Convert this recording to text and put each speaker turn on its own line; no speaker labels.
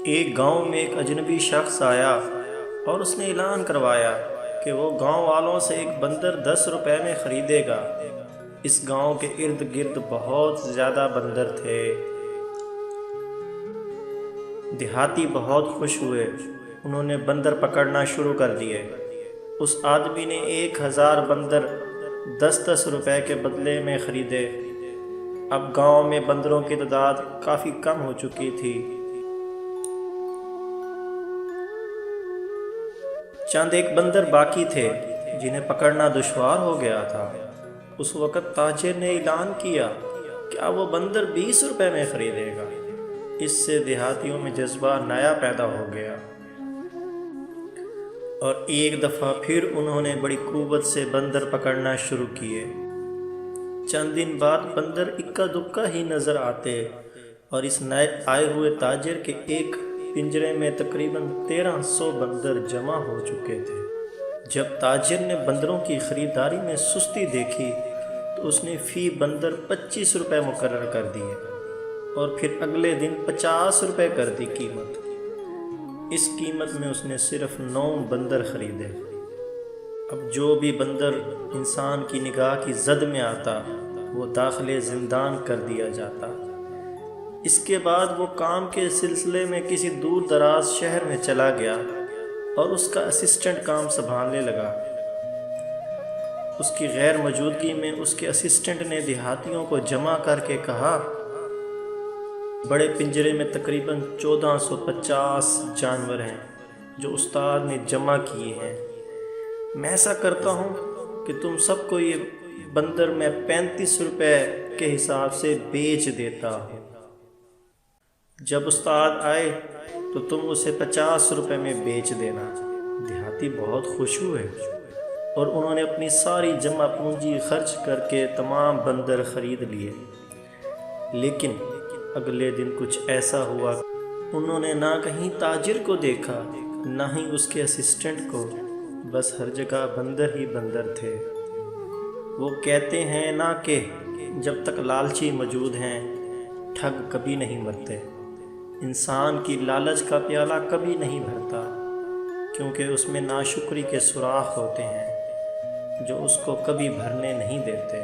ایک گاؤں میں ایک اجنبی شخص آیا اور اس نے اعلان کروایا کہ وہ گاؤں والوں سے ایک بندر 10 روپے میں خریدے گا۔ اس گاؤں کے ارد گرد بہت زیادہ بندر تھے۔ دیہاتی بہت خوش ہوئے، انہوں نے بندر پکڑنا شروع کر دیے۔ اس آدمی نے 1000 بندر 10 روپے کے بدلے میں خریدے۔ اب گاؤں میں بندروں کی تعداد کافی کم ہو چکی تھی۔ چند ایک بندر باقی تھے جنہیں پکڑنا دشوار ہو گیا تھا۔ اس وقت تاجر نے اعلان کیا کہ وہ بندر 20 روپے میں خریدے گا۔ اس سے دیہاتیوں میں جذبہ نیا پیدا ہو گیا اور ایک دفعہ پھر انہوں نے بڑی قوت سے بندر پکڑنا شروع کیے۔ چند دن بعد بندر اکا دکا ہی نظر آتے اور اس نئے آئے ہوئے تاجر کے ایک پنجرے میں تقریباً 1300 بندر جمع ہو چکے تھے۔ جب تاجر نے بندروں کی خریداری میں سستی دیکھی تو اس نے فی بندر 25 روپے مقرر کر دیے اور پھر اگلے دن 50 روپے کر دی قیمت۔ اس قیمت میں اس نے صرف 9 بندر خریدے۔ اب جو بھی بندر انسان کی نگاہ کی زد میں آتا وہ داخل زندان کر دیا جاتا۔ اس کے بعد وہ کام کے سلسلے میں کسی دور دراز شہر میں چلا گیا اور اس کا اسسٹنٹ کام سنبھالنے لگا۔ اس کی غیر موجودگی میں اس کے اسسٹنٹ نے دیہاتیوں کو جمع کر کے کہا، بڑے پنجرے میں تقریباً 1450 جانور ہیں جو استاد نے جمع کیے ہیں۔ میں ایسا کرتا ہوں کہ تم سب کو یہ بندر میں 35 روپے کے حساب سے بیچ دیتا ہوں۔ جب استاد آئے تو تم اسے 50 روپے میں بیچ دینا۔ دیہاتی بہت خوش ہوئے اور انہوں نے اپنی ساری جمع پونجی خرچ کر کے تمام بندر خرید لیے۔ لیکن اگلے دن کچھ ایسا ہوا، انہوں نے نہ کہیں تاجر کو دیکھا نہ ہی اس کے اسسٹنٹ کو، بس ہر جگہ بندر ہی بندر تھے۔ وہ کہتے ہیں نا کہ جب تک لالچی موجود ہیں ٹھگ کبھی نہیں مرتے۔ انسان کی لالچ کا پیالہ کبھی نہیں بھرتا، کیونکہ اس میں ناشکری کے سوراخ ہوتے ہیں جو اس کو کبھی بھرنے نہیں دیتے۔